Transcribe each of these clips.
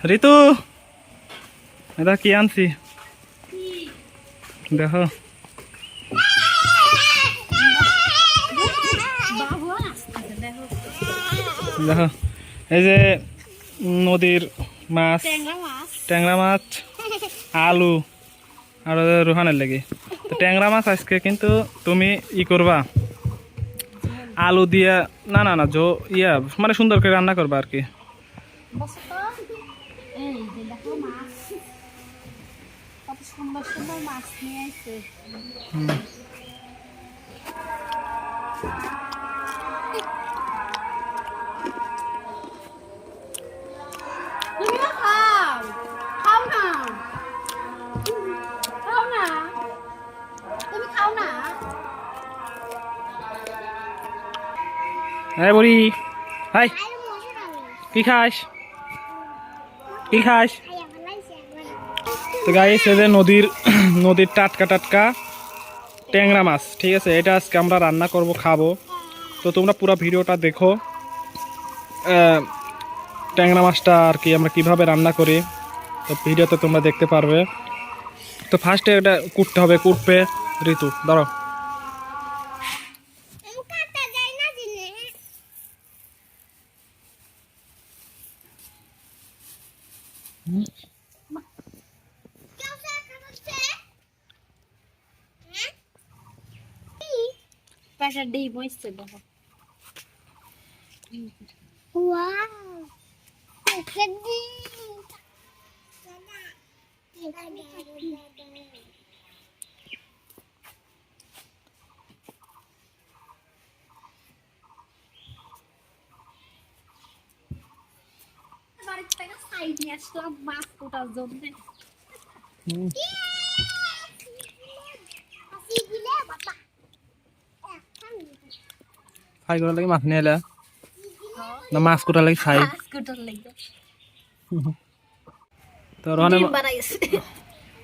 ঋতু এটা কি আনছি দেখো। দেখো এই যে নদীর মাছ, ট্যাংরা মাছ, আলু আর রোহানের লেগে। তো ট্যাংরা মাছ আজকে কিন্তু তুমি ই করবা আলু দিয়া, না না না জো ইয়া মানে সুন্দর করে রান্না করবা আর কি। সুন্দর সুন্দর মাছ নিয়ে আসছে। তুমিও খাও, খাও না, খাও না, তুমি খাও না। হ্যাঁ বড়ি হাই কি খাস, কি খাস? তো গাইস এই যে নদীর টাটকা টাটকা ট্যাংরা মাছ, ঠিক আছে, এটা আজকে আমরা রান্না করব, খাবো। তো তোমরা পুরো ভিডিওটা দেখো, ট্যাংরা মাছটা আর কি আমরা কিভাবে রান্না করি, তো ভিডিওতে তোমরা দেখতে পারবে। তো ফার্স্টে এটা কুটতে হবে, কুটবে ঋতু ধরো। প্রেসার দিয়ে বসছে দেখো। বাড়ির থেকে সাইড নিয়ে আসলাম মাছ কোটার জন্য। ফ্রাই করার লাগে মাছ নিয়ে এলে না মাছ কোটার লাগে ফ্রাই? তো রহনে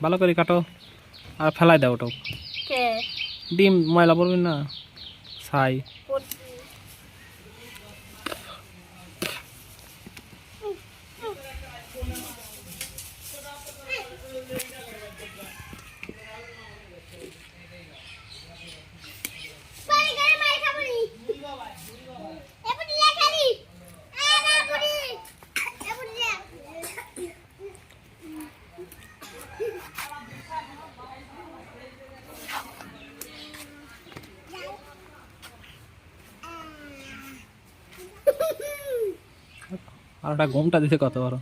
ভালো করে কাটো আর ফেলাই দাও ওটাও, ডিম ময়লা পড়বে না ছাই। আর ওটা ঘুমটা দিতে কত বড়।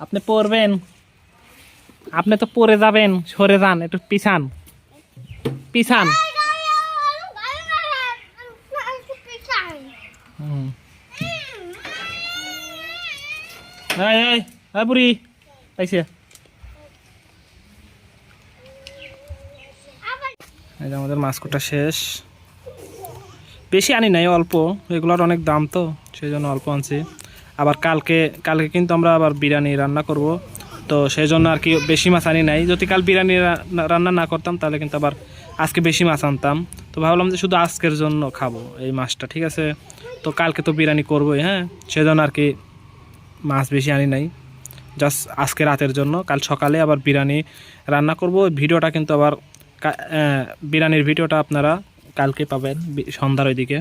আপনি পড়বেন, আপনি তো পড়ে যাবেন, সরে যান, একটু পিছান পিছান। বুড়ি পাইছে। এই যে আমাদের মাছ কোটা শেষ, বেশি আনি নাই, অল্প, এগুলোর অনেক দাম তো সেই জন্য অল্প আনছি। আবার কালকে কিন্তু আমরা আবার বিরিয়ানি রান্না করব, তো সেই জন্য আর কি বেশি মাছ আনি নাই। যদি কাল বিরিয়ানি রান্না না করতাম তাহলে কিন্তু আবার আজকে বেশি মাছ আনতাম। তো ভাবলাম যে শুধু আজকের জন্য খাবো এই মাছটা, ঠিক আছে। তো কালকে তো বিরিয়ানি করবোই, হ্যাঁ, সেই জন্য আর কি মাছ বেশি আনি নাই, জাস্ট আজকে রাতের জন্য। কাল সকালে আবার বিরিয়ানি রান্না করব। ভিডিওটা কিন্তু আবার বিরিয়ানির ভিডিওটা আপনারা কালকে পাবেন সন্ধ্যার ওইদিকে।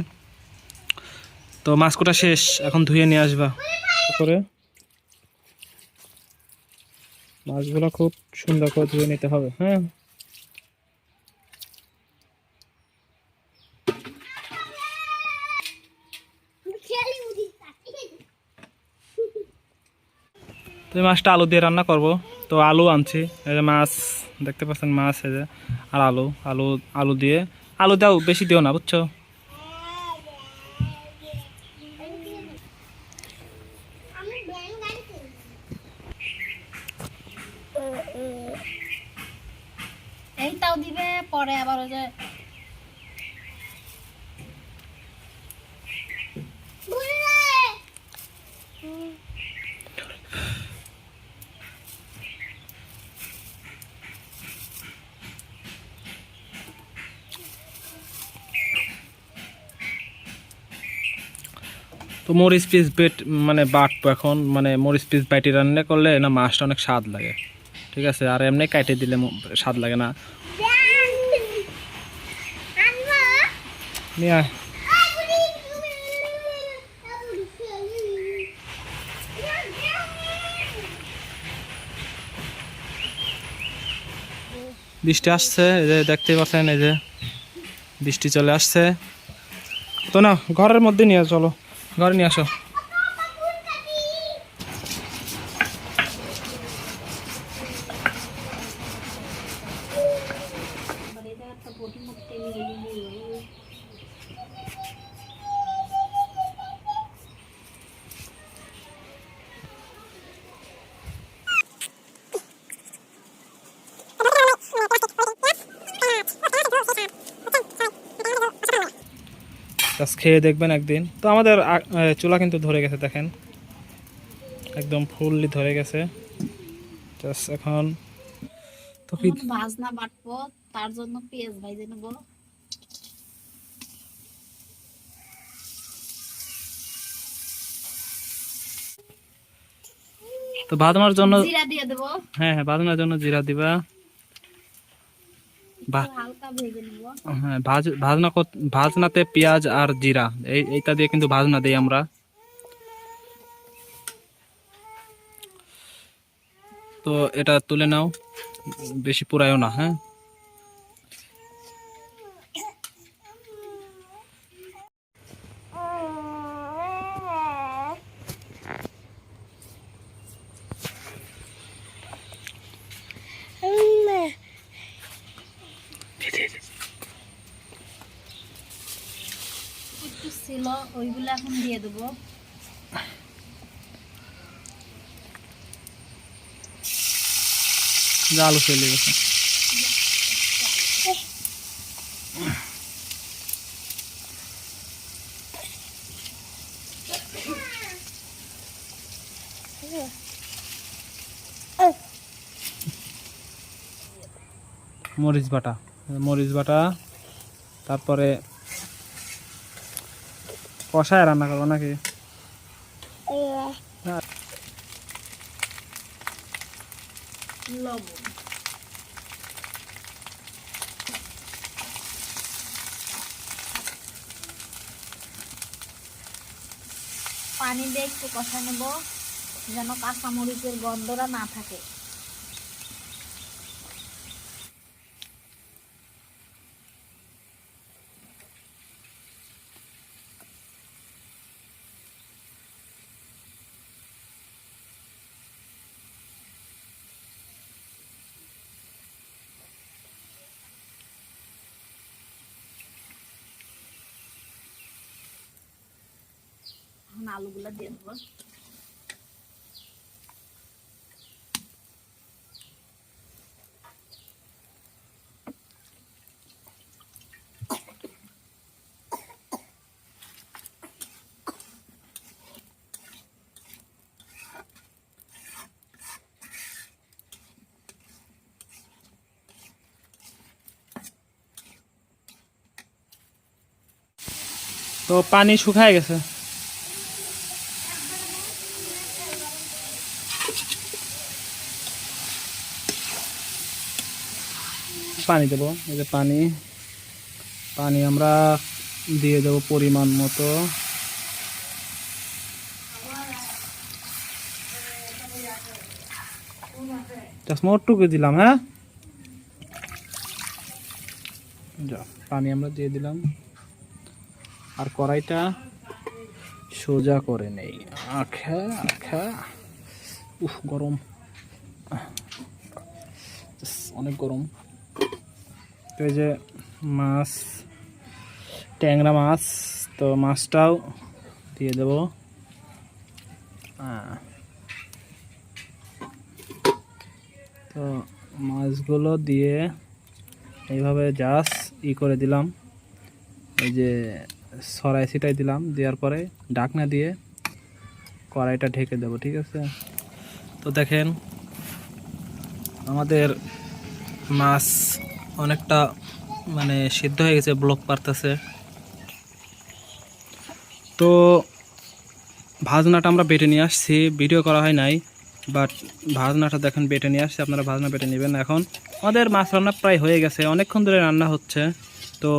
তো মাছ কোটা শেষ, এখন ধুয়ে নিয়ে আসবা। তারপরে মাছগুলো খুব সুন্দর করে ধুয়ে নিতে হবে, হ্যাঁ। তো এই মাছটা আলু দিয়ে রান্না করব। তো আলু আনছি, এই যে মাছ দেখতে পাচ্ছেন, মাছ এই যে, আর আলু আলু আলু দিয়ে, আলু দাও বেশি দিও না, বুঝছো। এইটাও দিবে পরে আবার ওই যে তো মরিচ পিস মানে বাটবো এখন, মানে মরিচ পিস বাইটে রান্না করলে না মাছটা অনেক স্বাদ লাগে, ঠিক আছে। আর এমনি কাটে দিলে স্বাদ লাগে না। নিয়ে আয়। বৃষ্টি আসছে, এই যে দেখতেই পাচ্ছেন, এই যে বৃষ্টি চলে আসছে। তো না ঘরের মধ্যে নিয়ে চলো, ঘরে নিয়ে আসো। জাস্ট খেয়ে দেখবেন একদিন। তো আমাদের চুলা কিন্তু ধরে গেছে, দেখেন একদম ফুললি ধরে গেছে। জাস্ট এখন তো কি ভাজনা বাটবো, তার জন্য পেঁয়াজ ভাজে নেব। তো ভাজনার জন্য জিরা দিয়ে দেব, হ্যাঁ হ্যাঁ, ভাজনার জন্য জিরা দিবা। হালকা ভেজে নেব। হ্যাঁ, ভাজনাতে পেঁয়াজ আর জিরা এইটা দিয়ে কিন্তু ভাজনা দিই আমরা। তো এটা তুলে নাও, বেশি পুরায়ও না। হ্যাঁ, একটু ছিল, ওইগুলো এখন দিয়ে দেবো। আলু চলে গেছে। মরিচ বাটা, তারপরে কষায় রান্না করবো নাকি? লবণ, পানি দিয়ে একটু কষা নেব, যেন কাঁচামরিচের গন্ধটা না থাকে। এখন আলুগুলো দিয়ে দেবো। তো পানি শুকায় গেছে। পানি দেবো, এই যে পানি আমরা দিয়ে দেবো পরিমাণ মতো। জাস্ট মোটটুকু দিলাম। হ্যাঁ, যা পানি আমরা দিয়ে দিলাম। আর কড়াইটা সোজা করে নেই। আখা গরম, অনেক গরম। তো এই যে মাছ, ট্যাংরা মাছ, তো মাছটাও দিয়ে দেব। তো মাছগুলো দিয়ে এইভাবে জাস্ট করে দিলাম, এই যে সরাই ছিটাই দিলাম। দেওয়ার পরে ঢাকনা দিয়ে কড়াইটা ঢেকে দেব, ঠিক আছে। তো দেখেন আমাদের মাছ অনেকটা মানে সিদ্ধ হয়ে গেছে, ব্লক পারতেছে। তো ভাজনাটা আমরা বেটে নিয়ে আসছি, ভিডিও করা হয় নাই, বাট ভাজনাটা দেখেন বেটে নিয়ে আসছি, আপনারা ভাজনা বেটে নেবেন। এখন আমাদের মাছ রান্না প্রায় হয়ে গেছে, অনেকক্ষণ ধরে রান্না হচ্ছে। তো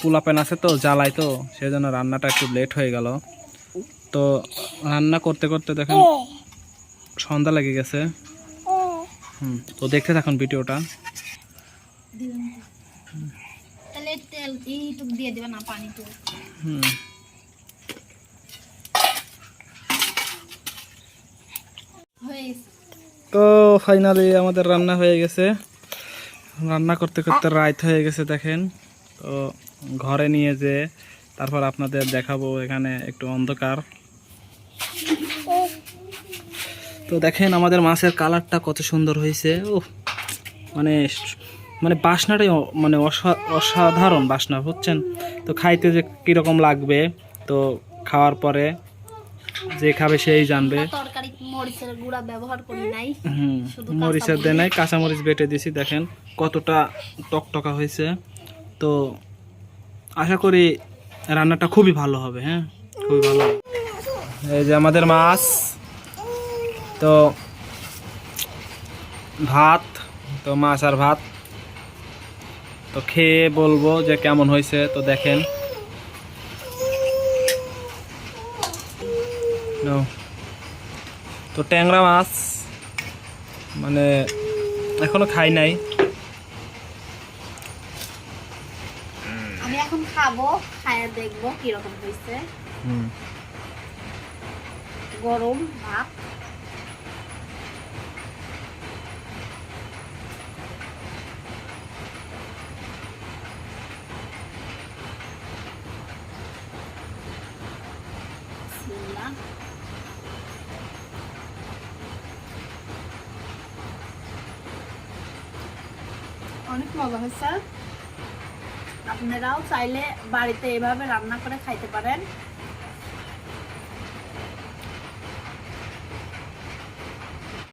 পোলাপেন আছে তো জ্বালাই, তো সেই জন্য রান্নাটা একটু লেট হয়ে গেল। তো রান্না করতে করতে দেখেন সন্ধ্যা লেগে গেছে। তো দেখতে থাকুন ভিডিওটা। তাহলে তেল এইটুক দিয়ে দেবে না, পানি তো হয়েছে। তো ফাইনালি আমাদের রান্না হয়ে গেছে। রান্না করতে করতে রাত হয়ে গেছে দেখেন। তো ঘরে নিয়ে যে তারপর আপনাদের দেখাবো, এখানে একটু অন্ধকার। তো দেখেন আমাদের মাছের কালারটা কত সুন্দর হয়েছে। ও মানে মানে বাসনাটাই মানে অসাধারণ বাসনা, বুঝছেন? তো খাইতে যে কীরকম লাগবে, তো খাওয়ার পরে যে খাবে সেই জানবে। তরকারি মরিচের গুঁড়া ব্যবহার করি নাই, শুধু মরিচের দেয় নাই, কাঁচামরিচ বেটে দিছি। দেখেন কতটা টকটকা হয়েছে। তো আশা করি রান্নাটা খুবই ভালো হবে। হ্যাঁ, খুবই ভালো। এই যে আমাদের মাছ, তো ভাত, তো মাছ আর ভাত। তো খেয়ে বলবো যে কেমন হয়েছে। তো দেখেন তো ট্যাংরা মাছ মানে এখনো খাই নাই। আমি এখন খাবো, খাইয়া দেখবো কিরকম হয়েছে। গরম ভাত, অনেক মজা হয়েছে। আপনারাও চাইলে বাড়িতে এভাবে রান্না করে খাইতে পারেন।